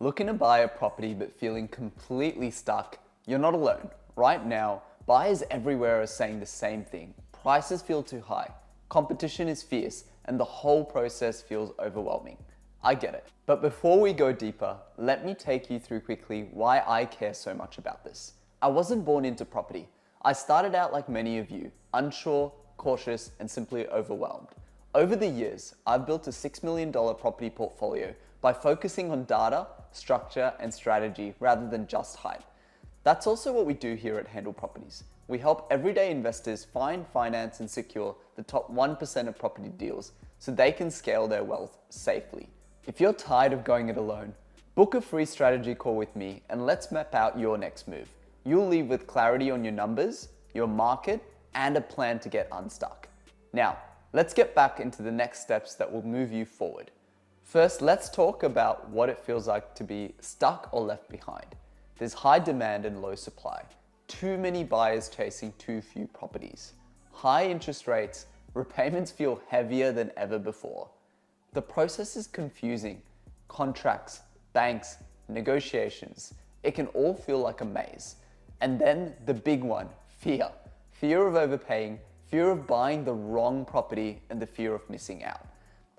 Looking to buy a property but feeling completely stuck? You're not alone. Right now, buyers everywhere are saying the same thing. Prices feel too high, competition is fierce, and the whole process feels overwhelming. I get it. But before we go deeper, let me take you through quickly why I care so much about this. I wasn't born into property. I started out like many of you, unsure, cautious, and simply overwhelmed. Over the years, I've built a $6 million property portfolio by focusing on data, structure, and strategy rather than just hype. That's also what we do here at Handle Properties. We help everyday investors find, finance, and secure the top 1% of property deals so they can scale their wealth safely. If you're tired of going it alone, book a free strategy call with me and let's map out your next move. You'll leave with clarity on your numbers, your market, and a plan to get unstuck. Now, let's get back into the next steps that will move you forward. First, let's talk about what it feels like to be stuck or left behind. There's high demand and low supply. Too many buyers chasing too few properties. High interest rates, repayments feel heavier than ever before. The process is confusing. Contracts, banks, negotiations, it can all feel like a maze. And then the big one, fear. Fear of overpaying, fear of buying the wrong property, and the fear of missing out.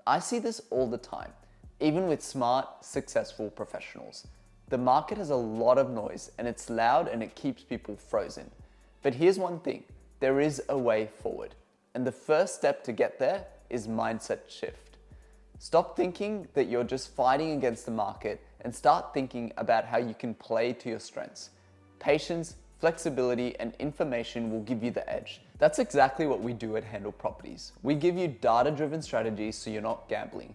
I see this all the time, even with smart, successful professionals. The market has a lot of noise and it's loud and it keeps people frozen. But here's one thing, there is a way forward. And the first step to get there is mindset shift. Stop thinking that you're just fighting against the market and start thinking about how you can play to your strengths. Patience, flexibility, and information will give you the edge. That's exactly what we do at Handle Properties. We give you data-driven strategies so you're not gambling.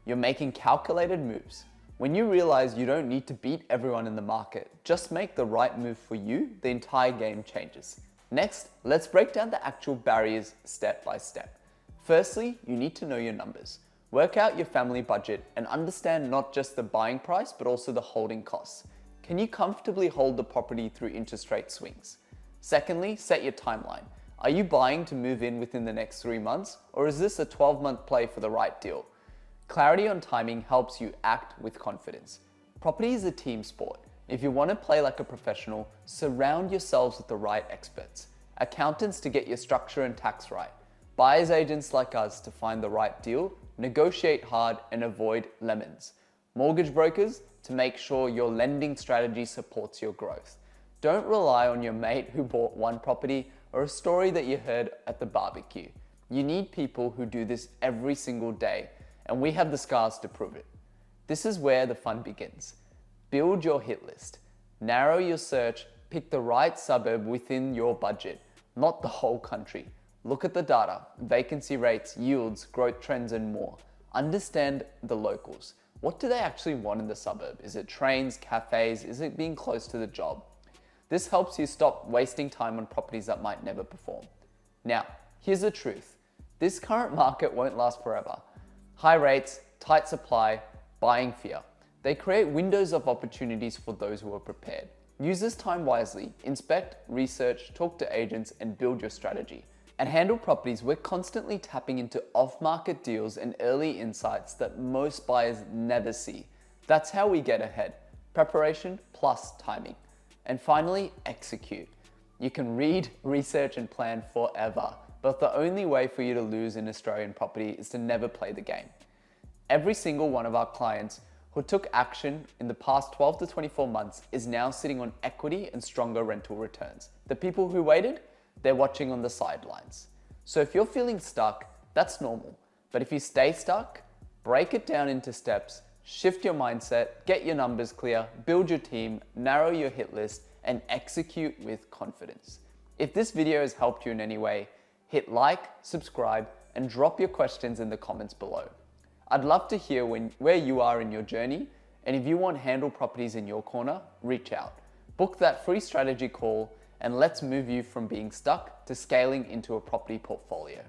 You're making calculated moves. When you realize you don't need to beat everyone in the market, just make the right move for you, the entire game changes. Next, let's break down the actual barriers step by step. Firstly, you need to know your numbers. Work out your family budget and understand not just the buying price, but also the holding costs. Can you comfortably hold the property through interest rate swings? Secondly, set your timeline. Are you buying to move in within the next 3 months, or is this a 12-month play for the right deal? Clarity on timing helps you act with confidence. Property is a team sport. If you want to play like a professional, surround yourselves with the right experts. Accountants to get your structure and tax right. Buyer's agents like us to find the right deal, negotiate hard, and avoid lemons. Mortgage brokers to make sure your lending strategy supports your growth. Don't rely on your mate who bought one property or a story that you heard at the barbecue. You need people who do this every single day, and we have the scars to prove it. This is where the fun begins. Build your hit list. Narrow your search, pick the right suburb within your budget, not the whole country. Look at the data, vacancy rates, yields, growth trends, and more. Understand the locals. What do they actually want in the suburb? Is it trains, cafes? Is it being close to the job? This helps you stop wasting time on properties that might never perform. Now, here's the truth. This current market won't last forever. High rates, tight supply, buying fear. They create windows of opportunities for those who are prepared. Use this time wisely, inspect, research, talk to agents, and build your strategy. At Handle Properties, we're constantly tapping into off-market deals and early insights that most buyers never see. That's how we get ahead. Preparation plus timing. And finally, execute. You can read, research, and plan forever, but the only way for you to lose in Australian property is to never play the game. Every single one of our clients who took action in the past 12 to 24 months is now sitting on equity and stronger rental returns. The people who waited, they're watching on the sidelines. So if you're feeling stuck, that's normal. But if you stay stuck, break it down into steps, shift your mindset, get your numbers clear, build your team, narrow your hit list, and execute with confidence. If this video has helped you in any way, hit like, subscribe, and drop your questions in the comments below. I'd love to hear where you are in your journey, and if you want Handle Properties in your corner, reach out. Book that free strategy call, and let's move you from being stuck to scaling into a property portfolio.